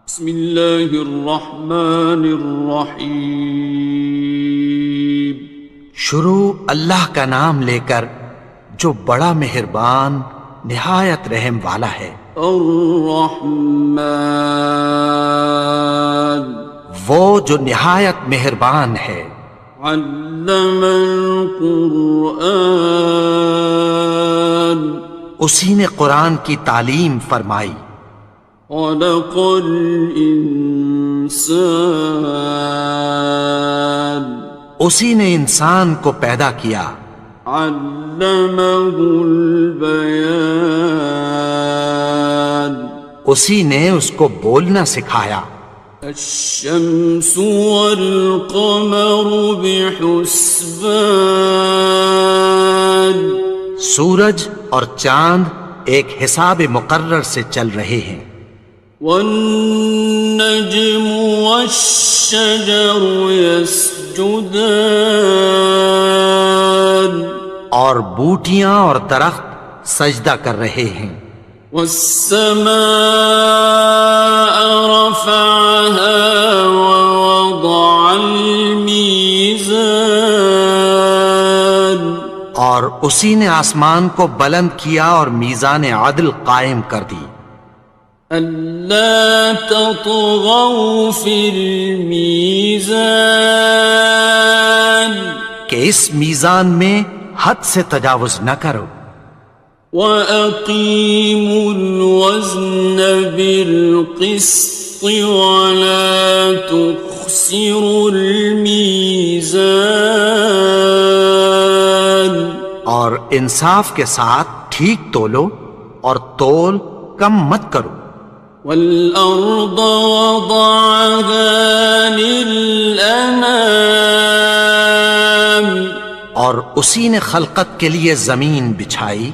بسم اللہ الرحمن الرحیم۔ شروع اللہ کا نام لے کر جو بڑا مہربان نہایت رحم والا ہے۔ الرحمن، وہ جو نہایت مہربان ہے۔ علم القرآن، اسی نے قرآن کی تعلیم فرمائی۔ خلق الانسان، اسی نے انسان کو پیدا کیا۔ علمہ البیان، اسی نے اس کو بولنا سکھایا۔ الشمس والقمر بحسبان، سورج اور چاند ایک حساب مقرر سے چل رہے ہیں۔ والنجم والشجر يسجدان، اور بوٹیاں اور درخت سجدہ کر رہے ہیں۔ والسماء رفعها ووضع الميزان، اور اسی نے آسمان کو بلند کیا اور میزان عدل قائم کر دی۔ ألا تطغوا في الميزان، کہ اس میزان میں حد سے تجاوز نہ کرو۔ وَأَقِيمُوا الْوَزْنَ بِالْقِسْطِ وَلَا تُخْسِرُوا الْمِيزَانَ، اور انصاف کے ساتھ ٹھیک تولو اور تول کم مت کرو۔ وَالْأَرْضَ وَضَعَهَا لِلْأَنَامِ، اور اسی نے خلقت کے لیے زمین بچھائی۔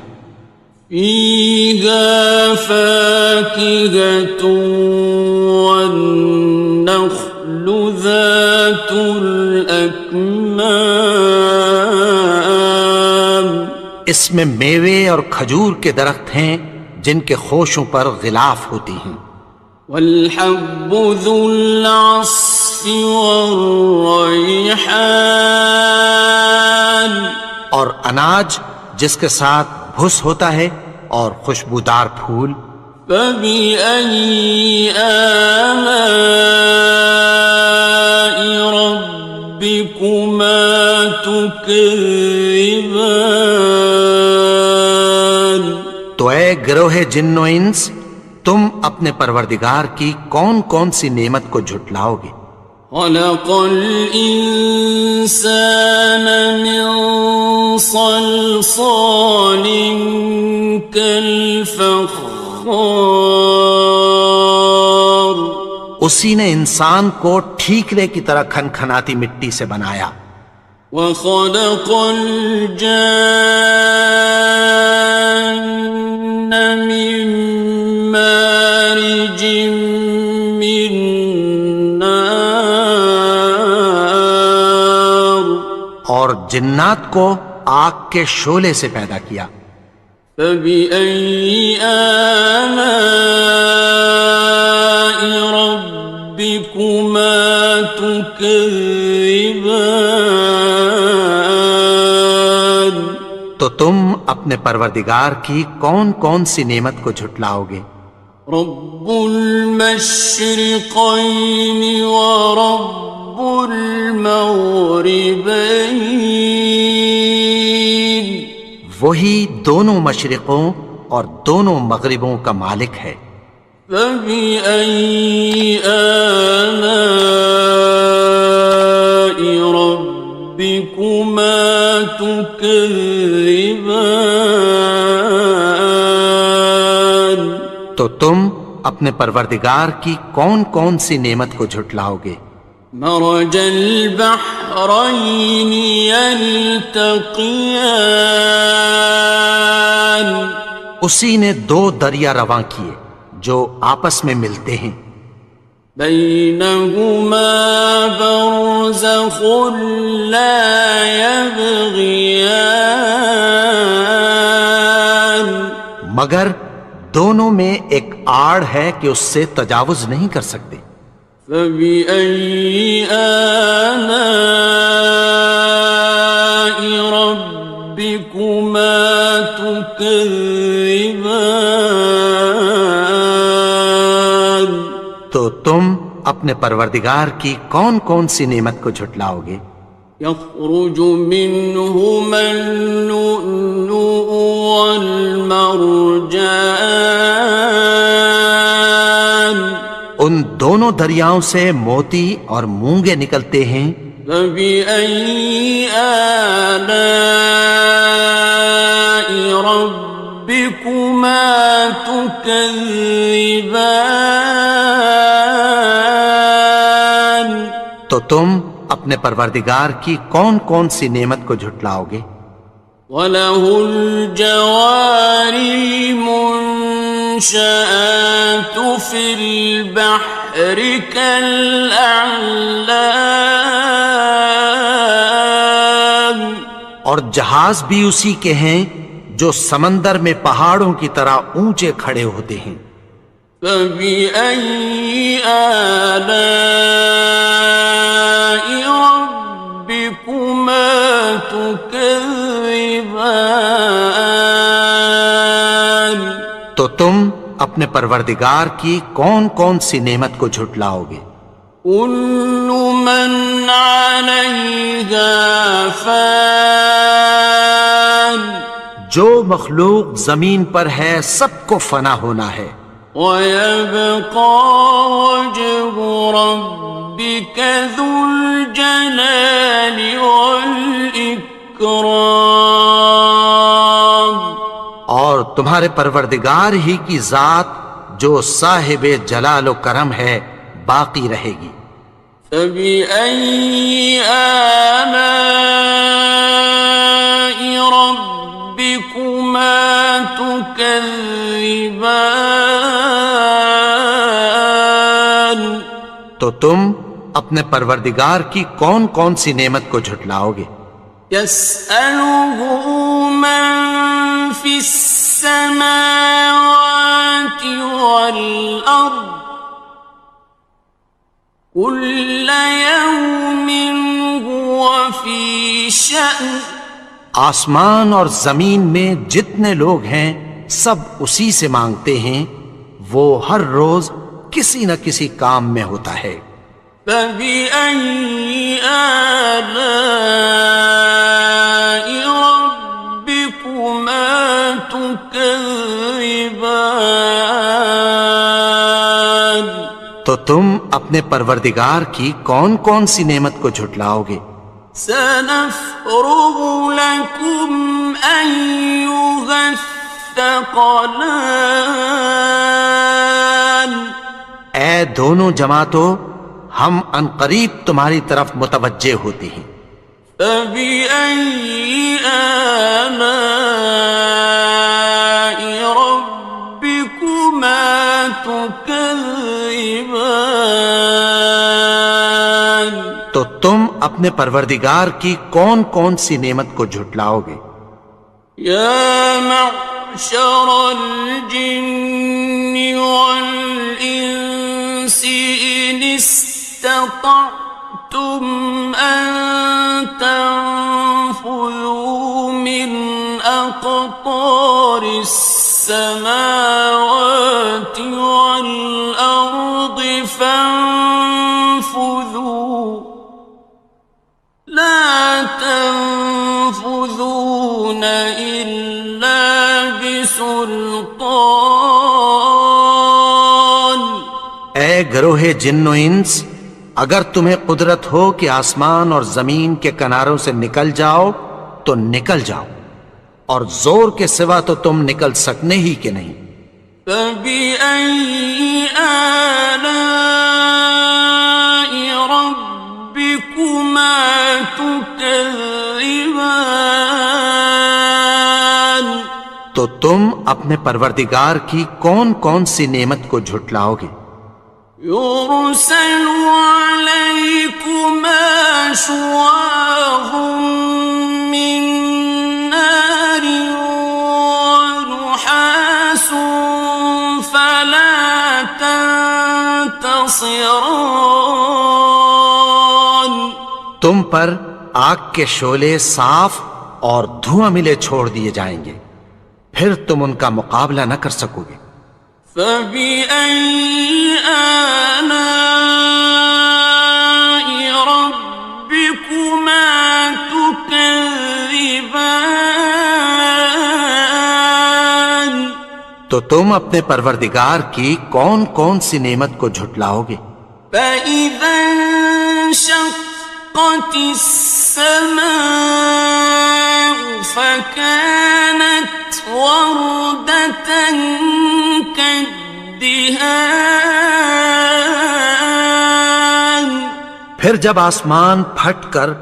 فِيهَا فَاكِهَةٌ وَالنَّخْلُ ذَاتُ الْأَكْمَامِ، اس میں میوے اور کھجور کے درخت ہیں جن کے خوشوں پر غلاف ہوتی ہیں۔ وَالْحَبُّ ذُو الْعَصْفِ وَالرَّيْحَانِ، اور اناج جس کے ساتھ بھس ہوتا ہے اور خوشبودار پھول۔ فَبِأَيِّ آلَاءِ رَبِّكُمَا تُكَذِّبَانِ، تو اے گروہ جن و انس، تم اپنے پروردگار کی کون کون سی نعمت کو جھٹلاؤ گے؟ خَلَقَ الْإِنسَانَ مِنْ صَلْصَالٍ كَالْفَخَّارِ، اسی نے انسان کو ٹھیکرے کی طرح کھنکھناتی مٹی سے بنایا۔ وَخَلَقَ الْجَانَّ مِن مَّارِجٍ مِّن نَّارٍ، اور جنات کو آگ کے شعلے سے پیدا کیا۔ فَبِأَيِّ آلَاءِ رَبِّكُمَا تُكَذِّبَانِ، تو تم اپنے پروردگار کی کون کون سی نعمت کو جھٹلاؤ گے؟ رب المشرقین ورب المغربین، وہی دونوں مشرقوں اور دونوں مغربوں کا مالک ہے۔ فَبِأَيِّ آلَاءِ رَبِّكُمَا تُكَذِّبَانِ، تو تم اپنے پروردگار کی کون کون سی نعمت کو جھٹلاؤ گے؟ مرج البحرین یلتقیان، اسی نے دو دریا رواں کیے جو آپس میں ملتے ہیں۔ بینہما برزخ لا یبغیان، مگر دونوں میں ایک آڑ ہے کہ اس سے تجاوز نہیں کر سکتے۔ فبأي آلاء ربكما تكذبان؟ تو تم اپنے پروردگار کی کون کون سی نعمت کو جھٹلاؤ گے؟ يخرج منهما اللؤلؤ والمرجان، ان دونوں دریاؤں سے موتی اور مونگے نکلتے ہیں۔ فبأي آلاء ربكما تكذبان؟ تو تم اپنے پروردگار کی کون کون سی نعمت کو جھٹلاؤ گے؟ وَلَهُ الْجَوَارِ الْمُنشَآتُ فِي الْبَحْرِ كَالْأَعْلَامِ، اور جہاز بھی اسی کے ہیں جو سمندر میں پہاڑوں کی طرح اونچے کھڑے ہوتے ہیں۔ فَبِأَيِّ آلَاءِ رَبِّكُمَا تُكَذِّبَانِ؟ تو تم اپنے پروردگار کی کون کون سی نعمت کو جھٹلاؤ گے؟ كُلُّ مَنْ عَلَيْهَا فَانٍ، جو مخلوق زمین پر ہے سب کو فنا ہونا ہے۔ وَيَبْقَى وَجْهُ رَبِّكَ ذُو الْجَلَالِ وَالْإِكْرَامِ، اور تمہارے پروردگار ہی کی ذات جو صاحب جلال و کرم ہے باقی رہے گی۔ فَبِأَيِّ آلَاءِ رَبِّكُمَا تُكَذِّبَانِ؟ تو تم اپنے پروردگار کی کون کون سی نعمت کو جھٹلاؤ گے؟ يَسْأَلُهُ مَن فِي السَّمَاوَاتِ وَالْأَرْضِ كُلَّ يَوْمٍ هُوَ فِي شَأْنٍ، آسمان اور زمین میں جتنے لوگ ہیں سب اسی سے مانگتے ہیں، وہ ہر روز کسی نہ کسی کام میں ہوتا ہے۔ فَبِأَيِّ آلَاءِ رَبِّكُمَا تُكَذِّبَانِ؟ تو تم اپنے پروردگار کی کون کون سی نعمت کو جھٹلاؤ گے؟ سَنَفْرُغُ لَكُمْ أَيُّهَ الثَّقَلَانِ، اے دونوں جماعتوں، ہم عنقریب تمہاری طرف متوجہ ہوتے ہیں۔ فَبِأَيِّ آلَاءِ رَبِّكُمَا تُكَذِّبَانِ؟ تو تم اپنے پروردگار کی کون کون سی نعمت کو جھٹلاؤ گے؟ يَا مَعْشَرَ الْجِنِّ وَالْإِنسِ إِنِ اسْتَطَعْتُمْ أَن تَنفُذُوا مِنْ أَقْطَارِ السَّمَاوَاتِ وَالْأَرْضِ فَانفُذُوا لَا تَنفُذُونَ إِلَّا بِسُلْطَانٍ۔ اے گروہ جن و انس، اگر تمہیں قدرت ہو کہ آسمان اور زمین کے کناروں سے نکل جاؤ تو نکل جاؤ، اور زور کے سوا تو تم نکل سکنے ہی کہ نہیں۔ فَبِأَيِّ آلَاءِ رَبِّكُمَا تُكَذِّبَانِ؟ تو تم اپنے پروردگار کی کون کون سی نعمت کو جھٹلاؤ گے؟ يُرْسَلُ عَلَيْكُمَا شُوَاظٌ مِّن نَّارٍ وَنُحَاسٌ ينتصران تم پر آگ کے شعلے صاف اور دھواں ملے چھوڑ دیے جائیں گے، پھر تم ان کا مقابلہ نہ کر سکو گے۔ فبأي آلاء ربكما تكذبان تو تم اپنے پروردگار کی کون کون سی نعمت کو جھٹلاؤ گے؟ فإذا انشقت السماء فكانت وردة كالدهان پھر جب آسمان پھٹ کر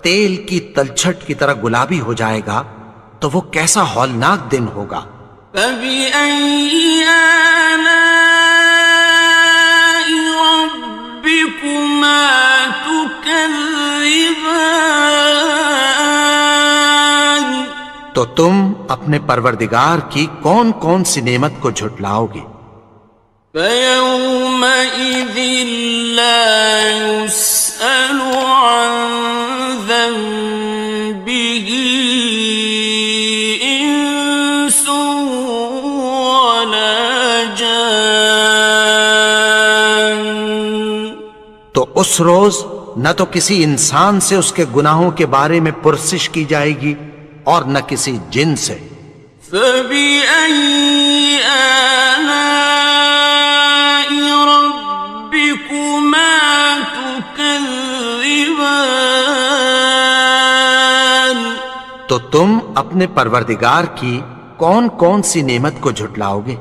تیل کی تلچھٹ کی طرح گلابی ہو جائے گا تو وہ کیسا ہولناک دن ہوگا۔ فبأي آلاء ربكما تكذبان تو تم اپنے پروردگار کی کون کون سی نعمت کو جھٹلاؤ گے؟ فيومئذ لا يسأل عن ذنبه إنس ولا جان تو اس روز نہ تو کسی انسان سے اس کے گناہوں کے بارے میں پرسش کی جائے گی اور نہ کسی جن سے۔ فبأي آلاء ربكما تكذبان تو تم اپنے پروردگار کی کون کون سی نعمت کو جھٹلاؤ گے؟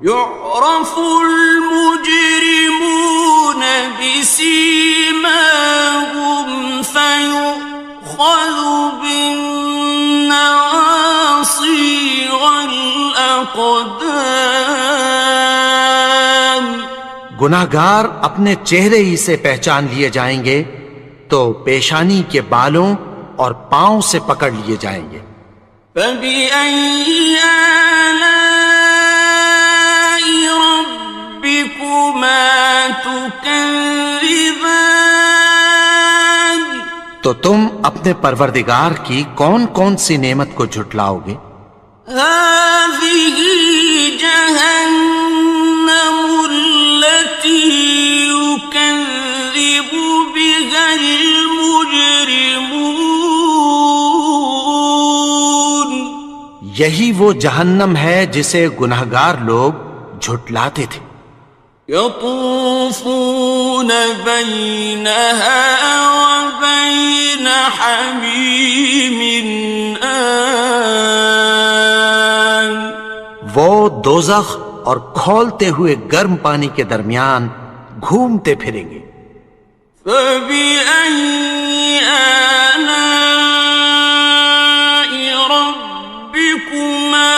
يعرف المجرمون بسيماهم فيؤخذ بالنواصي والأقدام گناہگار اپنے چہرے ہی سے پہچان لیے جائیں گے تو پیشانی کے بالوں اور پاؤں سے پکڑ لیے جائیں گے۔ فبأي آلاء ربكما تكذبان تو تم اپنے پروردگار کی کون کون سی نعمت کو جھٹلاؤ گے؟ هذه جهنم التي يكذب بها المجرمون یہی وہ جہنم ہے جسے گناہگار لوگ جھٹلاتے تھے۔ يطوفون بينها وبين حميم آن وہ دوزخ اور کھولتے ہوئے گرم پانی کے درمیان گھومتے پھریں گے۔ فبأي آلاء ربكما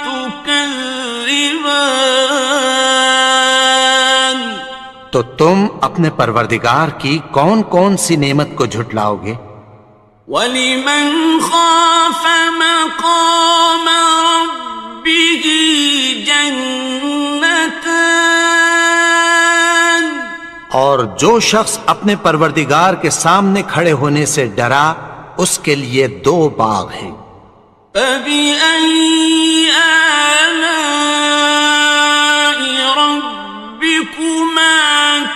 تكذبان تو تم اپنے پروردگار کی کون کون سی نعمت کو جھٹلاؤ گے؟ وَلِمَنْ خَافَ مَقَامَ رَبِّهِ جَنَّتَانِ اور جو شخص اپنے پروردگار کے سامنے کھڑے ہونے سے ڈرا اس کے لیے دو باغ ہیں۔ فَبِأَيِّ آلَاءِ رَبِّكُمَا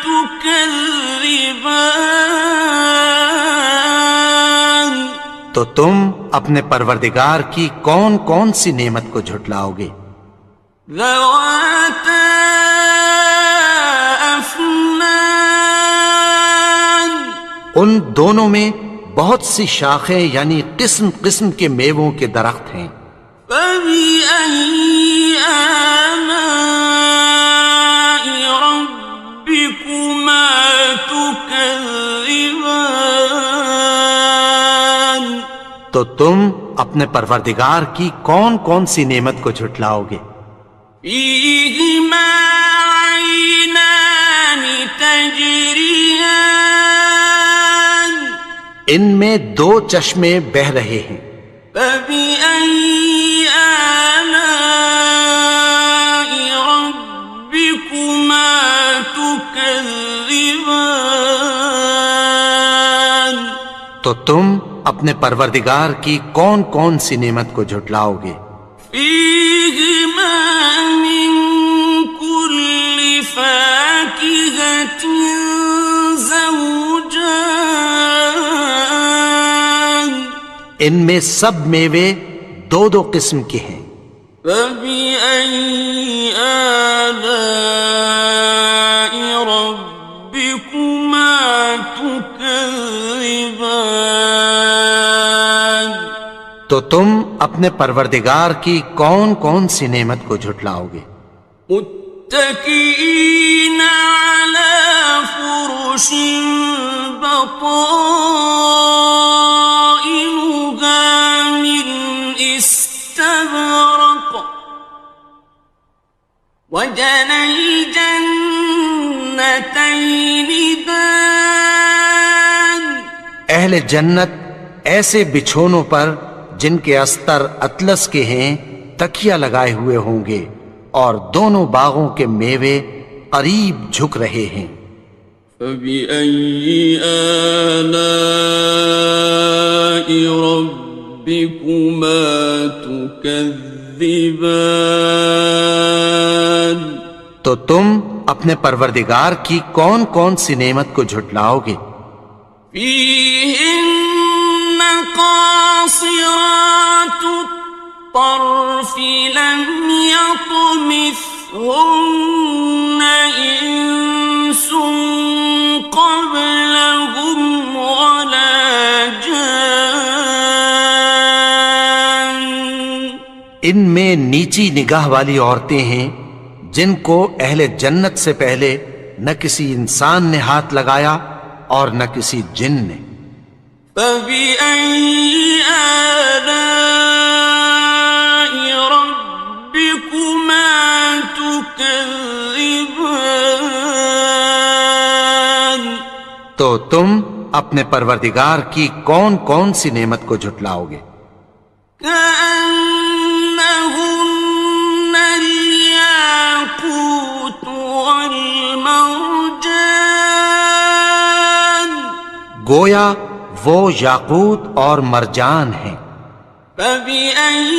تُكَذِّبَانِ تو تم اپنے پروردگار کی کون کون سی نعمت کو جھٹلاؤ گے؟ ذَوَاتَا أَفْنَانٍ ان دونوں میں بہت سی شاخیں یعنی قسم قسم کے میووں کے درخت ہیں۔ فَبِأَيِّ آلَاءِ رَبِّكُمَا تُكَذِّبَانِ تو تم اپنے پروردگار کی کون کون سی نعمت کو جھٹلاؤ گے؟ فِيهِمَا عَيْنَانِ تَجْرِيَانِ ان میں دو چشمے بہہ رہے ہیں۔ فَبِأَيِّ آلَاءِ رَبِّكُمَا تُكَذِّبَانِ تكذبان تو تم اپنے پروردگار کی کون کون سی نعمت کو جھٹلاؤ گے؟ فيهما من كل فاكهة زوجان ان میں سب میوے دو دو قسم کے ہیں۔ فبأي آلاء ربكما تكذبان تو تم اپنے پروردگار کی کون کون سی نعمت کو جھٹلاؤ گے؟ متكئين على فرش بطائنها من استبرق وجنى الجنتين دان اہل جنت ایسے بچھونوں پر جن کے استر اطلس کے ہیں تکیہ لگائے ہوئے ہوں گے، اور دونوں باغوں کے میوے قریب جھک رہے ہیں۔ فبأي آلاء ربكما تكذبان تو تم اپنے پروردگار کی کون کون سی نعمت کو جھٹلاؤ گے؟ فيهن قاصرات الطرف لم يطمثهن إنس قبلهم ولا جان ان میں نیچی نگاہ والی عورتیں ہیں جن کو اہل جنت سے پہلے نہ کسی انسان نے ہاتھ لگایا اور نہ کسی جن نے۔ فبأي آلاء ربكما تكذبان تو تم اپنے پروردگار کی کون کون سی نعمت کو جھٹلاؤ گے؟ كأنهن الياقوت والمرجان گویا وہ یاقوت اور مرجان ہیں۔ فبأي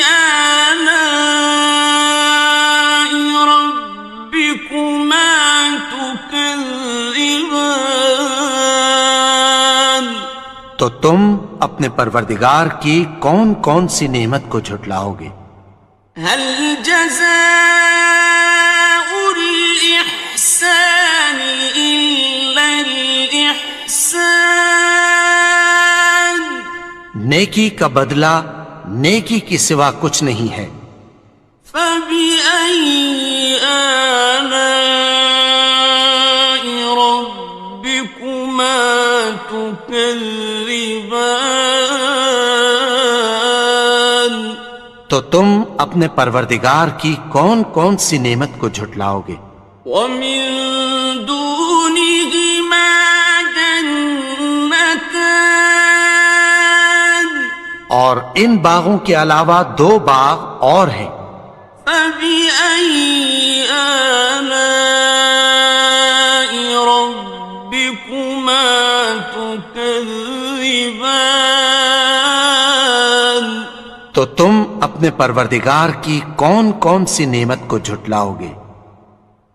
آلاء ربكما تكذبان تو تم اپنے پروردگار کی کون کون سی نعمت کو جھٹلاؤ گے؟ هل جزاء الإحسان إلا الإحسان نیکی کا بدلہ نیکی کی سوا کچھ نہیں ہے۔ فبأي آلاء ربكما تكذبان تو تم اپنے پروردگار کی کون کون سی نعمت کو جھٹلاؤ گے؟ ومن دونهما جنتان اور ان باغوں کے علاوہ دو باغ اور ہیں۔ فبأي آلاء ربكما تكذبان تو تم اپنے پروردگار کی کون کون سی نعمت کو جھٹلاؤ گے؟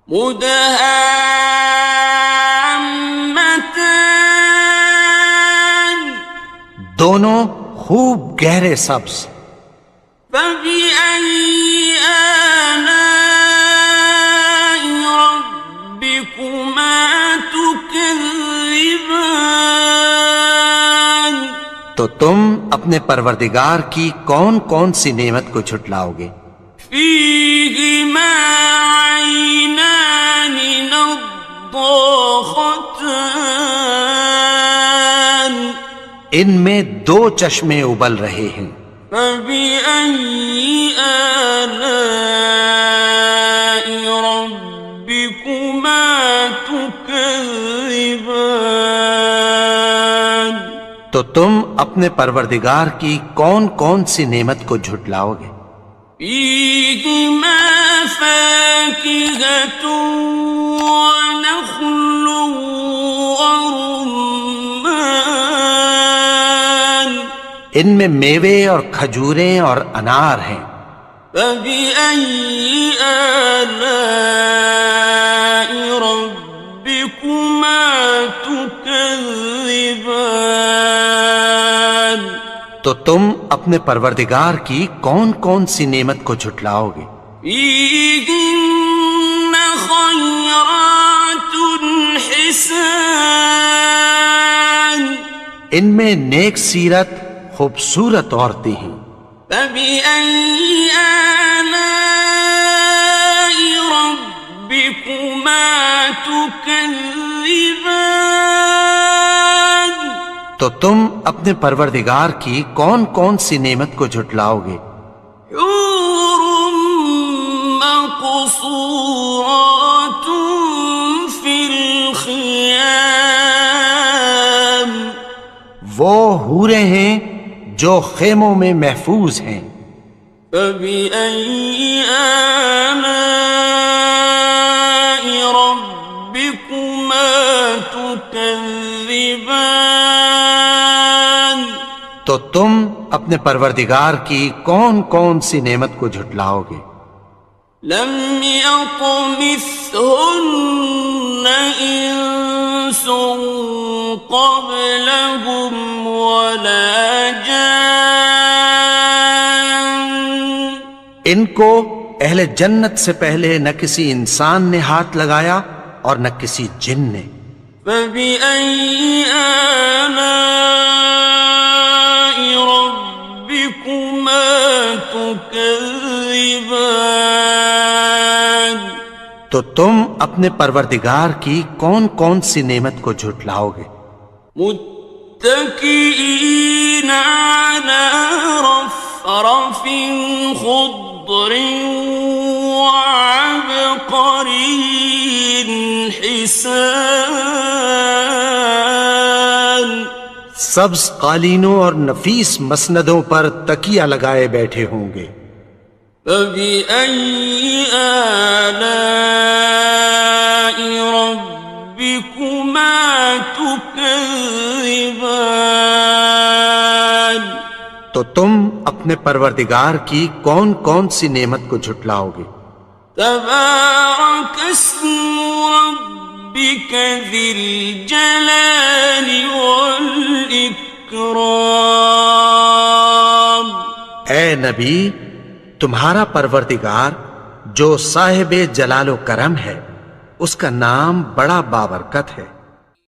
مدهامتان دونوں خوب گہرے سبز۔ فبأي آلاء ربكما تكذبان تو تم اپنے پروردگار کی کون کون سی نعمت کو جھٹلاؤ گے؟ فيهما عينان نضاختان ان میں دو چشمے ابل رہے ہیں۔ فبأي آلاء ربكما تكذبان تو تم اپنے پروردگار کی کون کون سی نعمت کو جھٹلاؤ گے؟ فيهما فاكهة ونخل ورمان ان میں میوے اور کھجوریں اور انار ہیں. فبأي آلاء ربكما تكذبان تو تم اپنے پروردگار کی کون کون سی نعمت کو جھٹلاؤ گے؟ فيهن خيرات حسان ان میں نیک سیرت خوبصورت عورتیں ہیں. فبأي آلاء ربكما تكذبان تو تم اپنے پروردگار کی کون کون سی نعمت کو جھٹلاؤ گے؟ حور مقصورات في الخيام وہ حوریں ہیں جو خیموں میں محفوظ ہیں. فبأي آلاء ربكما تكذبان تو تم اپنے پروردگار کی کون کون سی نعمت کو جھٹلاؤ گے؟ لم يطمثهن إنس قبلهم ولا جان ان کو اہل جنت سے پہلے نہ کسی انسان نے ہاتھ لگایا اور نہ کسی جن نے. فبأي آلاء ربكما تكذبان تو تم اپنے پروردگار کی کون کون سی نعمت کو جھٹلاؤ گے؟ متكئين على رفرف خضر وعبقري حسان سبز قالینوں اور نفیس مسندوں پر تکیہ لگائے بیٹھے ہوں گے. فبأي آلاء ربكما تكذبان تو تم اپنے پروردگار کی کون کون سی نعمت کو جھٹلاؤ گے؟ تبارك اسم ربك ذي الجلال والإكرام اے نبی، تمہارا پروردگار جو صاحب جلال و کرم ہے، اس کا نام بڑا بابرکت ہے.